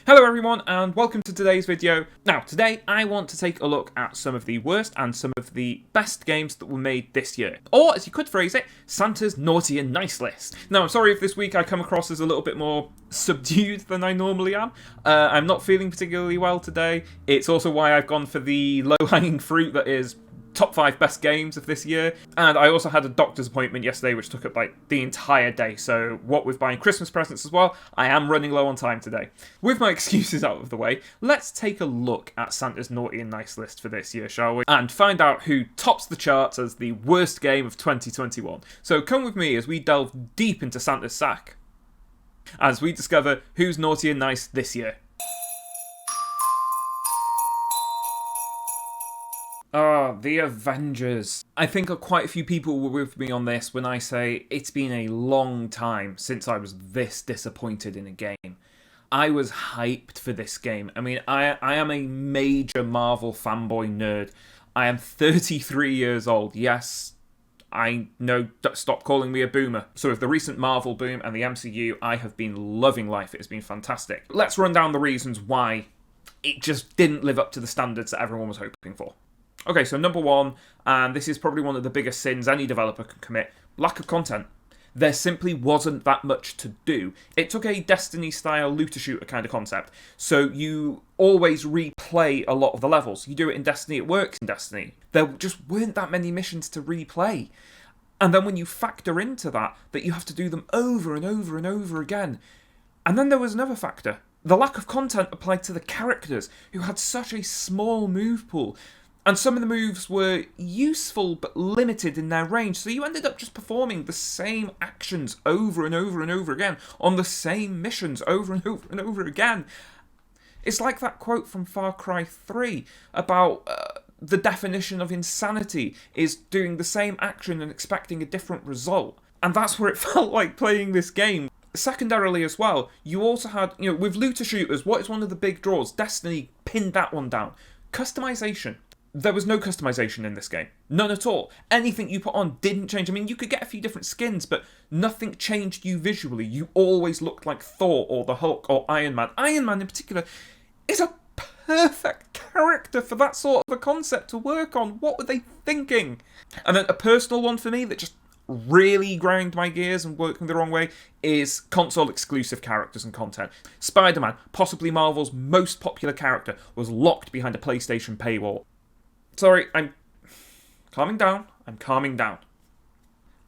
Hello everyone and welcome to today's video. Now today I want to take a look at some of the worst and some of the best games that were made this year. Or as you could phrase it, Santa's naughty and nice list. Now I'm sorry if this week I come across as a little bit more subdued than I normally am. I'm not feeling particularly well today. It's also why I've gone for the low-hanging fruit that is top 5 best games of this year, and I also had a doctor's appointment yesterday which took up like the entire day, so what with buying Christmas presents as well, I am running low on time today. With my excuses out of the way, let's take a look at Santa's naughty and nice list for this year, shall we? And find out who tops the charts as the worst game of 2021. So come with me as we delve deep into Santa's sack, as we discover who's naughty and nice this year. The Avengers. I think quite a few people were with me on this when I say it's been a long time since I was this disappointed in a game. I was hyped for this game. I mean, I am a major Marvel fanboy nerd. I am 33 years old. Yes, I know, stop calling me a boomer. So with the recent Marvel boom and the MCU, I have been loving life. It has been fantastic. Let's run down the reasons why it just didn't live up to the standards that everyone was hoping for. Okay, so number one, and this is probably one of the biggest sins any developer can commit, lack of content. There simply wasn't that much to do. It took a Destiny-style looter-shooter kind of concept, so you always replay a lot of the levels. You do it in Destiny, it works in Destiny. There just weren't that many missions to replay. And then when you factor into that you have to do them over and over and over again. And then there was another factor. The lack of content applied to the characters, who had such a small move pool. And some of the moves were useful but limited in their range, so you ended up just performing the same actions over and over and over again, on the same missions over and over and over again. It's like that quote from Far Cry 3 about the definition of insanity is doing the same action and expecting a different result. And that's where it felt like playing this game. Secondarily as well, you also had, with looter shooters, what is one of the big draws? Destiny pinned that one down. Customization. There was no customization in this game. None at all. Anything you put on didn't change. I mean, you could get a few different skins, but nothing changed you visually. You always looked like Thor or the Hulk or Iron Man. Iron Man in particular is a perfect character for that sort of a concept to work on. What were they thinking? And then a personal one for me that just really grind my gears and working the wrong way is console exclusive characters and content. Spider-Man, possibly Marvel's most popular character, was locked behind a PlayStation paywall. Sorry, I'm calming down. I'm calming down.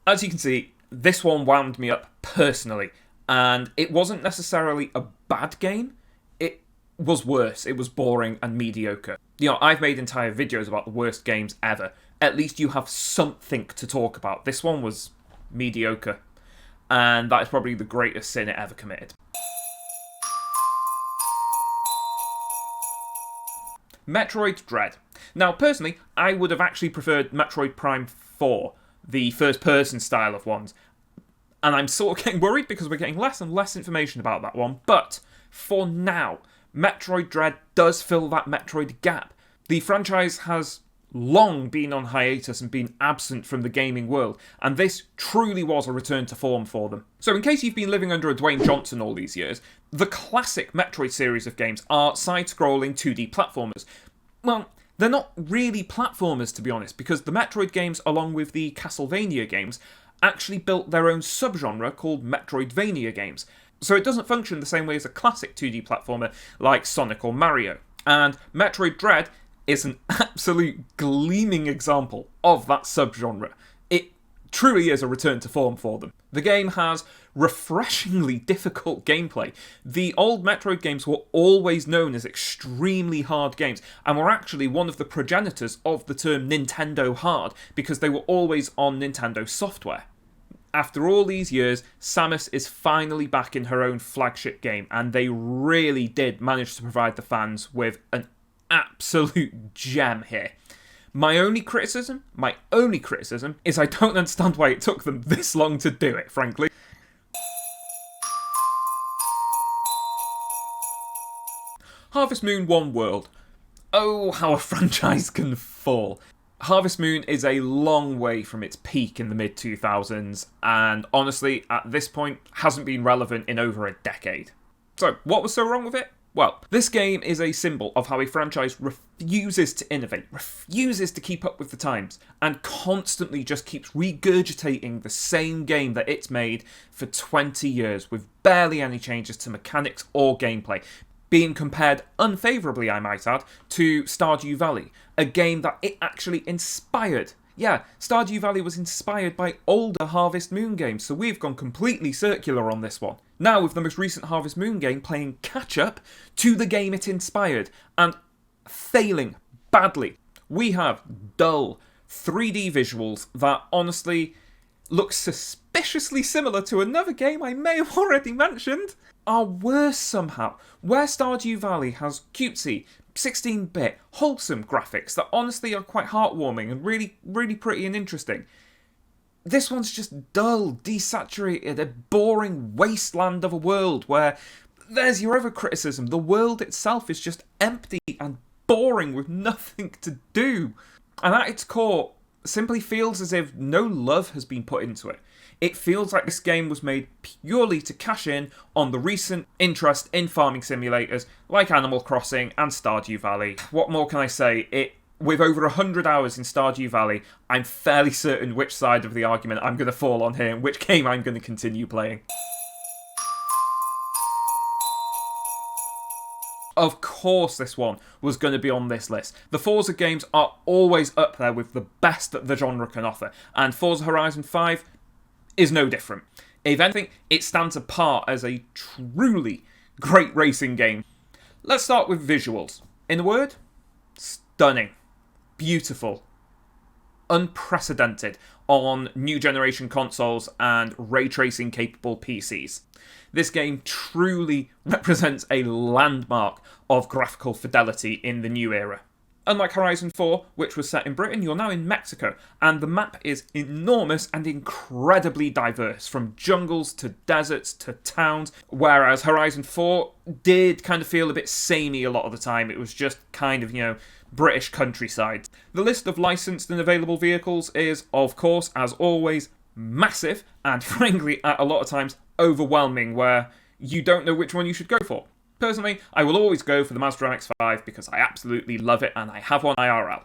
As you can see, this one wound me up personally, and it wasn't necessarily a bad game. It was worse. It was boring and mediocre. I've made entire videos about the worst games ever. At least you have something to talk about. This one was mediocre, and that is probably the greatest sin it ever committed. Metroid Dread. Now, personally, I would have actually preferred Metroid Prime 4, the first-person style of ones. And I'm sort of getting worried because we're getting less and less information about that one. But, for now, Metroid Dread does fill that Metroid gap. The franchise has long been on hiatus and been absent from the gaming world, and this truly was a return to form for them. So in case you've been living under a Dwayne Johnson all these years, the classic Metroid series of games are side-scrolling 2D platformers. Well, they're not really platformers, to be honest, because the Metroid games, along with the Castlevania games, actually built their own subgenre called Metroidvania games. So it doesn't function the same way as a classic 2D platformer like Sonic or Mario. And Metroid Dread is an absolute gleaming example of that subgenre. It truly is a return to form for them. The game has refreshingly difficult gameplay. The old Metroid games were always known as extremely hard games, and were actually one of the progenitors of the term Nintendo hard, because they were always on Nintendo software. After all these years, Samus is finally back in her own flagship game, and they really did manage to provide the fans with an absolute gem here. My only criticism is I don't understand why it took them this long to do it, frankly. Harvest Moon One World. Oh, how a franchise can fall. Harvest Moon is a long way from its peak in the mid-2000s, and honestly, at this point, hasn't been relevant in over a decade. So, what was so wrong with it? Well, this game is a symbol of how a franchise refuses to innovate, refuses to keep up with the times, and constantly just keeps regurgitating the same game that it's made for 20 years with barely any changes to mechanics or gameplay, being compared unfavourably, I might add, to Stardew Valley, a game that it actually inspired. Yeah, Stardew Valley was inspired by older Harvest Moon games, so we've gone completely circular on this one. Now, with the most recent Harvest Moon game playing catch-up to the game it inspired, and failing badly. We have dull 3D visuals that honestly look suspiciously similar to another game I may have already mentioned, are worse somehow. Where Stardew Valley has cutesy, 16-bit, wholesome graphics that honestly are quite heartwarming and really, really pretty and interesting. This one's just dull, desaturated, a boring wasteland of a world where there's your other criticism. The world itself is just empty and boring with nothing to do. And at its core, simply feels as if no love has been put into it. It feels like this game was made purely to cash in on the recent interest in farming simulators like Animal Crossing and Stardew Valley. What more can I say? With over 100 hours in Stardew Valley, I'm fairly certain which side of the argument I'm going to fall on here and which game I'm going to continue playing. Of course this one was going to be on this list. The Forza games are always up there with the best that the genre can offer, and Forza Horizon 5 is no different. If anything, it stands apart as a truly great racing game. Let's start with visuals. In a word, stunning, beautiful, unprecedented on new generation consoles and ray tracing capable PCs. This game truly represents a landmark of graphical fidelity in the new era. Unlike Horizon 4, which was set in Britain, you're now in Mexico, and the map is enormous and incredibly diverse, from jungles to deserts to towns, whereas Horizon 4 did kind of feel a bit samey a lot of the time. It was just kind of, British countryside. The list of licensed and available vehicles is, of course, as always, massive, and frankly, at a lot of times, overwhelming, where you don't know which one you should go for. Personally, I will always go for the Mazda MX-5 because I absolutely love it and I have one IRL.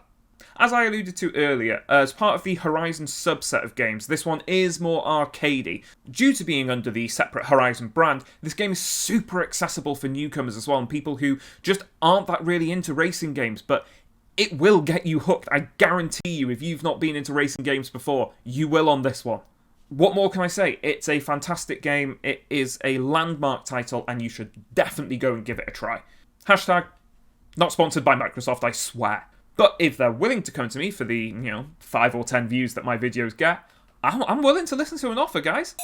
As I alluded to earlier, as part of the Horizon subset of games, this one is more arcadey. Due to being under the separate Horizon brand, this game is super accessible for newcomers as well, and people who just aren't that really into racing games, but it will get you hooked. I guarantee you, if you've not been into racing games before, you will on this one. What more can I say? It's a fantastic game, it is a landmark title, and you should definitely go and give it a try. Hashtag, not sponsored by Microsoft, I swear. But if they're willing to come to me for the, 5 or 10 views that my videos get, I'm willing to listen to an offer, guys.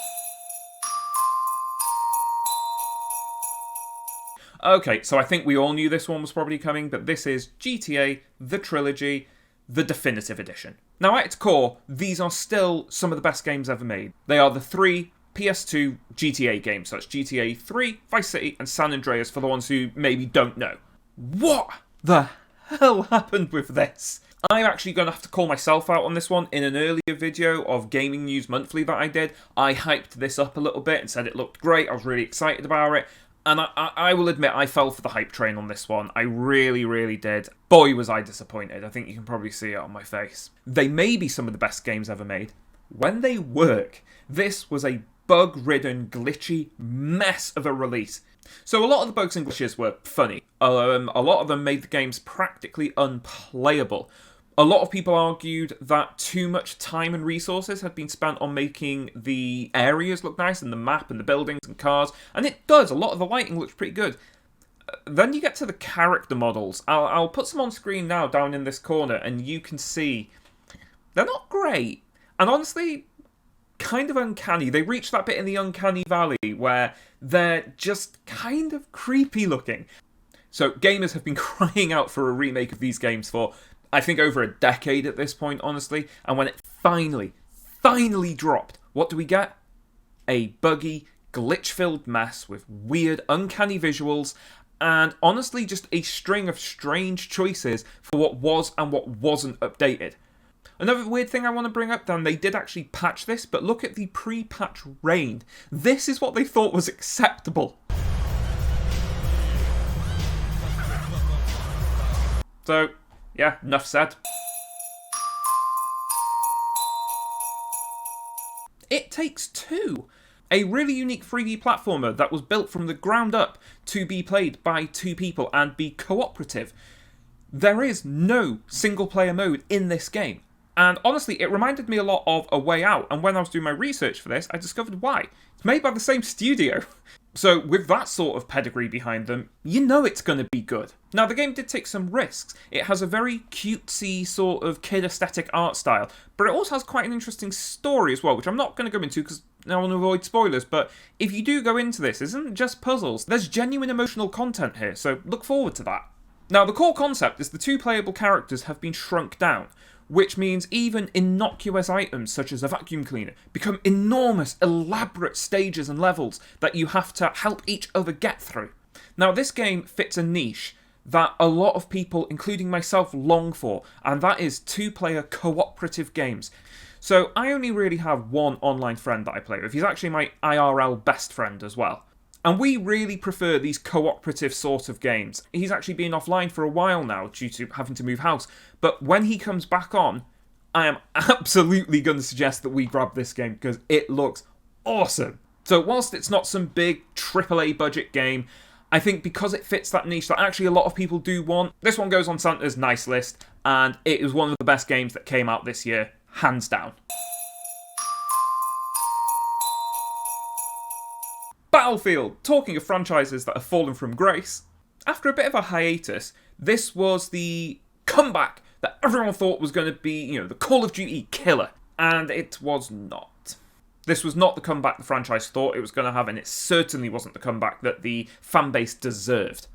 Okay, so I think we all knew this one was probably coming, but this is GTA, the Trilogy, the Definitive Edition. Now, at its core, these are still some of the best games ever made. They are the 3 PS2 GTA games, so that's GTA 3, Vice City, and San Andreas for the ones who maybe don't know. What the hell happened with this? I'm actually going to have to call myself out on this one. In an earlier video of Gaming News Monthly that I did, I hyped this up a little bit and said it looked great, I was really excited about it. And I will admit, I fell for the hype train on this one. I really, really did. Boy, was I disappointed. I think you can probably see it on my face. They may be some of the best games ever made. When they work, this was a bug-ridden, glitchy mess of a release. So a lot of the bugs and glitches were funny. A lot of them made the games practically unplayable. A lot of people argued that too much time and resources had been spent on making the areas look nice and the map and the buildings and cars, and it does. A lot of the lighting looks pretty good. Then you get to the character models. I'll put some on screen now down in this corner, and you can see they're not great. And honestly, kind of uncanny. They reach that bit in the uncanny valley where they're just kind of creepy looking. So gamers have been crying out for a remake of these games for, I think, over a decade at this point, honestly. And when it finally dropped, what do we get? A buggy, glitch-filled mess with weird, uncanny visuals, and honestly just a string of strange choices for what was and what wasn't updated. Another weird thing I want to bring up, then, they did actually patch this, but look at the pre-patch rain. This is what they thought was acceptable. So, yeah, enough said. It Takes Two, a really unique 3D platformer that was built from the ground up to be played by two people and be cooperative. There is no single player mode in this game. And honestly, it reminded me a lot of A Way Out, and when I was doing my research for this, I discovered why. It's made by the same studio. So with that sort of pedigree behind them, you know it's going to be good. Now, the game did take some risks. It has a very cutesy sort of kid aesthetic art style, but it also has quite an interesting story as well, which I'm not going to go into because I want to avoid spoilers, but if you do go into this, it isn't just puzzles. There's genuine emotional content here, so look forward to that. Now, the core concept is the two playable characters have been shrunk down, which means even innocuous items such as a vacuum cleaner become enormous, elaborate stages and levels that you have to help each other get through. Now, this game fits a niche that a lot of people, including myself, long for, and that is two-player cooperative games. So I only really have one online friend that I play with. He's actually my IRL best friend as well. And we really prefer these cooperative sort of games. He's actually been offline for a while now due to having to move house. But when he comes back on, I am absolutely going to suggest that we grab this game because it looks awesome. So whilst it's not some big AAA budget game, I think because it fits that niche that actually a lot of people do want, this one goes on Santa's nice list, and it is one of the best games that came out this year, hands down. Battlefield, talking of franchises that have fallen from grace, after a bit of a hiatus, this was the comeback that everyone thought was going to be, the Call of Duty killer, and it was not. This was not the comeback the franchise thought it was going to have, and it certainly wasn't the comeback that the fanbase deserved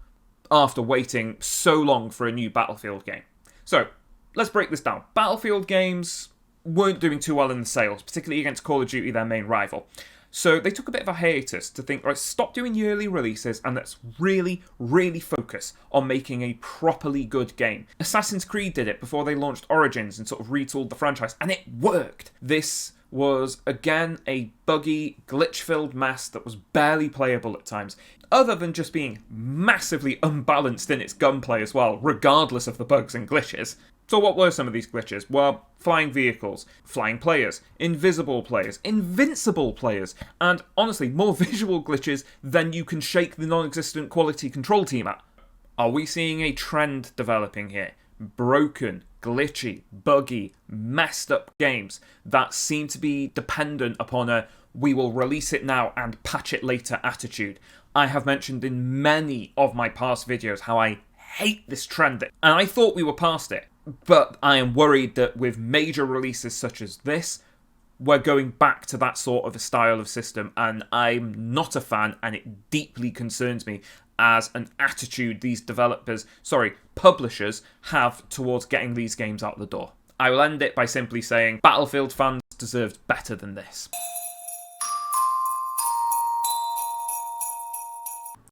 after waiting so long for a new Battlefield game. So, let's break this down. Battlefield games weren't doing too well in the sales, particularly against Call of Duty, their main rival. So they took a bit of a hiatus to think, right, stop doing yearly releases and let's really, really focus on making a properly good game. Assassin's Creed did it before they launched Origins and sort of retooled the franchise, and it worked. This was, again, a buggy, glitch-filled mess that was barely playable at times, other than just being massively unbalanced in its gunplay as well, regardless of the bugs and glitches. So what were some of these glitches? Well, flying vehicles, flying players, invisible players, invincible players, and honestly, more visual glitches than you can shake the non-existent quality control team at. Are we seeing a trend developing here? Broken, glitchy, buggy, messed up games that seem to be dependent upon a we will release it now and patch it later attitude. I have mentioned in many of my past videos how I hate this trend, and I thought we were past it. But I am worried that with major releases such as this, we're going back to that sort of a style of system, and I'm not a fan, and it deeply concerns me as an attitude these publishers have towards getting these games out the door. I will end it by simply saying Battlefield fans deserved better than this.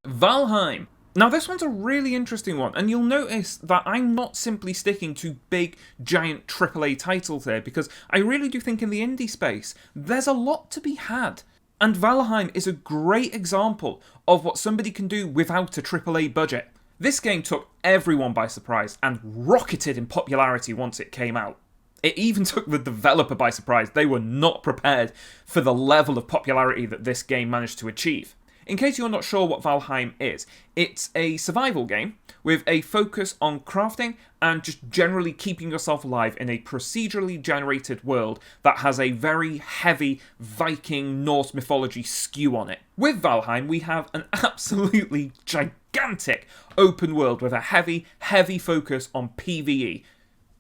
Valheim. Now, this one's a really interesting one, and you'll notice that I'm not simply sticking to big, giant AAA titles here, because I really do think in the indie space, there's a lot to be had. And Valheim is a great example of what somebody can do without a AAA budget. This game took everyone by surprise and rocketed in popularity once it came out. It even took the developer by surprise. They were not prepared for the level of popularity that this game managed to achieve. In case you're not sure what Valheim is, it's a survival game with a focus on crafting and just generally keeping yourself alive in a procedurally generated world that has a very heavy Viking Norse mythology skew on it. With Valheim, we have an absolutely gigantic open world with a heavy, heavy focus on PvE,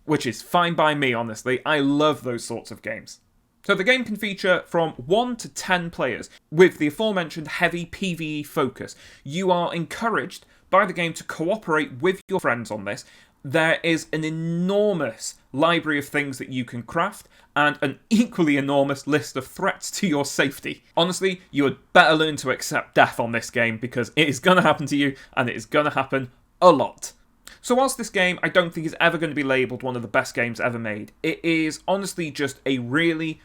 which is fine by me, honestly. I love those sorts of games. So the game can feature from 1 to 10 players with the aforementioned heavy PvE focus. You are encouraged by the game to cooperate with your friends on this. There is an enormous library of things that you can craft and an equally enormous list of threats to your safety. Honestly, you had better learn to accept death on this game because it is going to happen to you and it is going to happen a lot. So whilst this game I don't think is ever going to be labelled one of the best games ever made, it is honestly just a really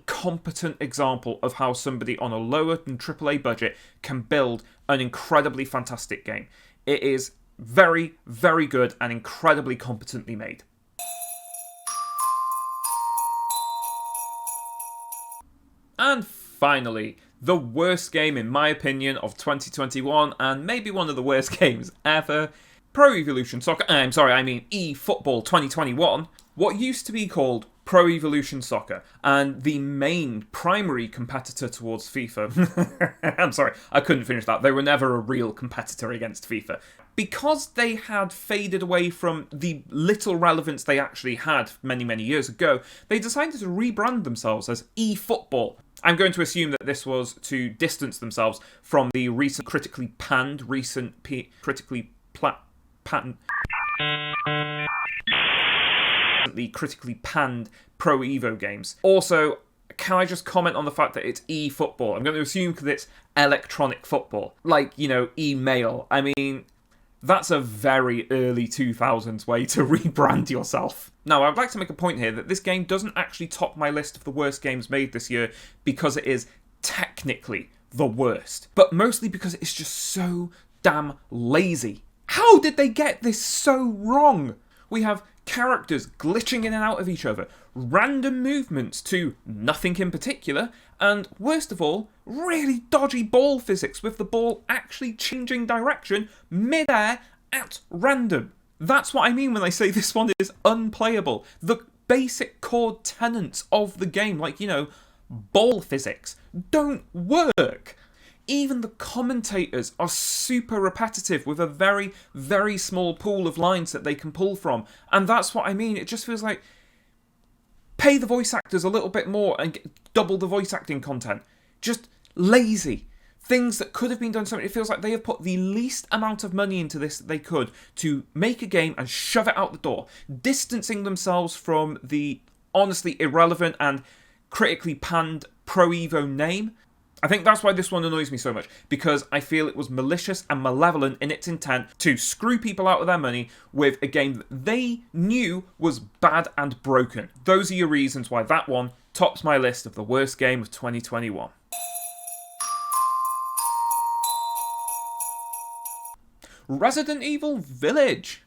competent example of how somebody on a lower than AAA budget can build an incredibly fantastic game. It is very, very good and incredibly competently made. And finally, the worst game in my opinion of 2021, and maybe one of the worst games ever, Pro Evolution Soccer, eFootball 2021, what used to be called Pro Evolution Soccer, and the main primary competitor towards FIFA. I'm sorry, I couldn't finish that. They were never a real competitor against FIFA. Because they had faded away from the little relevance they actually had many, many years ago, they decided to rebrand themselves as eFootball. I'm going to assume that this was to distance themselves from the recent critically panned Pro Evo games. Also, can I just comment on the fact that it's eFootball? I'm going to assume because it's electronic football. Like, email. I mean, that's a very early 2000s way to rebrand yourself. Now, I'd like to make a point here that this game doesn't actually top my list of the worst games made this year because it is technically the worst, but mostly because it's just so damn lazy. How did they get this so wrong? We have characters glitching in and out of each other, random movements to nothing in particular, and worst of all, really dodgy ball physics with the ball actually changing direction mid-air at random. That's what I mean when I say this one is unplayable. The basic core tenets of the game, like, ball physics, don't work. Even the commentators are super repetitive with a very, very small pool of lines that they can pull from. And that's what I mean. It just feels like pay the voice actors a little bit more and double the voice acting content. Just lazy. Things that could have been done something. It feels like they have put the least amount of money into this that they could to make a game and shove it out the door, distancing themselves from the honestly irrelevant and critically panned Pro Evo name. I think that's why this one annoys me so much, because I feel it was malicious and malevolent in its intent to screw people out of their money with a game that they knew was bad and broken. Those are your reasons why that one tops my list of the worst game of 2021. Resident Evil Village.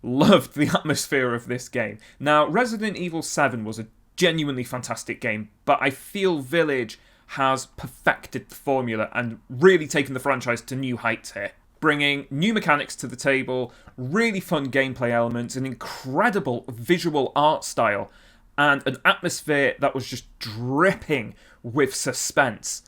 Loved the atmosphere of this game. Now, Resident Evil 7 was a genuinely fantastic game, but I feel Village has perfected the formula and really taken the franchise to new heights here. Bringing new mechanics to the table, really fun gameplay elements, an incredible visual art style, and an atmosphere that was just dripping with suspense,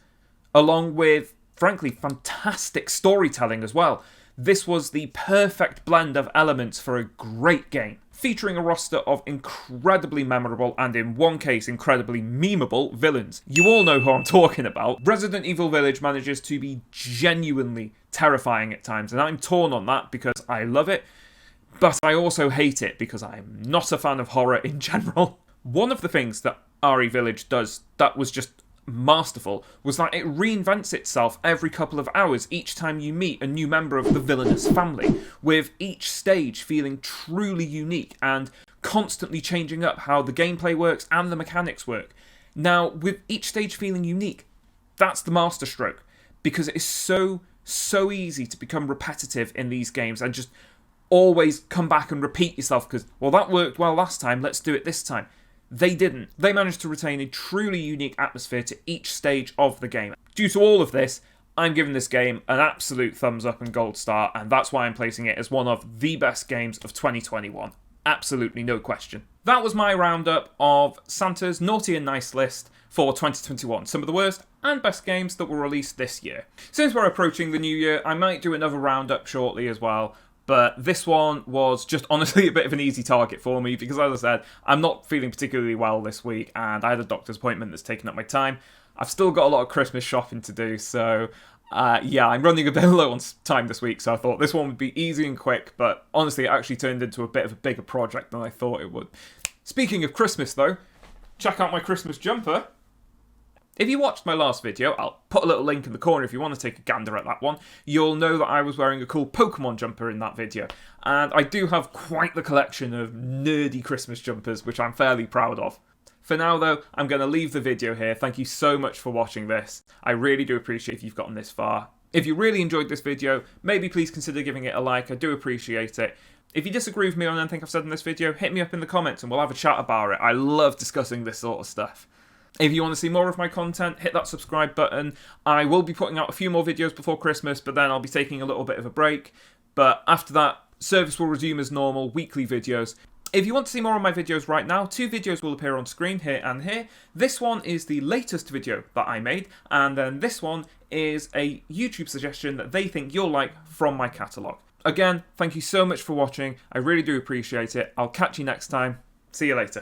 along with, frankly, fantastic storytelling as well. This was the perfect blend of elements for a great game, featuring a roster of incredibly memorable and, in one case, incredibly memeable villains. You all know who I'm talking about. Resident Evil Village manages to be genuinely terrifying at times, and I'm torn on that because I love it, but I also hate it because I'm not a fan of horror in general. One of the things that RE Village does that was just masterful was that it reinvents itself every couple of hours each time you meet a new member of the villainous family, with each stage feeling truly unique and constantly changing up how the gameplay works and the mechanics work. Now, with each stage feeling unique, that's the masterstroke, because it is so easy to become repetitive in these games and just always come back and repeat yourself because, well, that worked well last time, let's do it this time. They didn't. They managed to retain a truly unique atmosphere to each stage of the game. Due to all of this, I'm giving this game an absolute thumbs up and gold star, and that's why I'm placing it as one of the best games of 2021. Absolutely no question. That was my roundup of Santa's Naughty and Nice list for 2021. Some of the worst and best games that were released this year. Since we're approaching the new year, I might do another roundup shortly as well. But this one was just honestly a bit of an easy target for me because, as I said, I'm not feeling particularly well this week and I had a doctor's appointment that's taken up my time. I've still got a lot of Christmas shopping to do, so I'm running a bit low on time this week, so I thought this one would be easy and quick, but honestly it actually turned into a bit of a bigger project than I thought it would. Speaking of Christmas though, check out my Christmas jumper. If you watched my last video, I'll put a little link in the corner if you want to take a gander at that one. You'll know that I was wearing a cool Pokemon jumper in that video. And I do have quite the collection of nerdy Christmas jumpers, which I'm fairly proud of. For now though, I'm going to leave the video here. Thank you so much for watching this. I really do appreciate if you've gotten this far. If you really enjoyed this video, maybe please consider giving it a like. I do appreciate it. If you disagree with me on anything I've said in this video, hit me up in the comments and we'll have a chat about it. I love discussing this sort of stuff. If you want to see more of my content, hit that subscribe button. I will be putting out a few more videos before Christmas, but then I'll be taking a little bit of a break. But after that, service will resume as normal, weekly videos. If you want to see more of my videos right now, 2 videos will appear on screen, here and here. This one is the latest video that I made, and then this one is a YouTube suggestion that they think you'll like from my catalogue. Again, thank you so much for watching. I really do appreciate it. I'll catch you next time. See you later.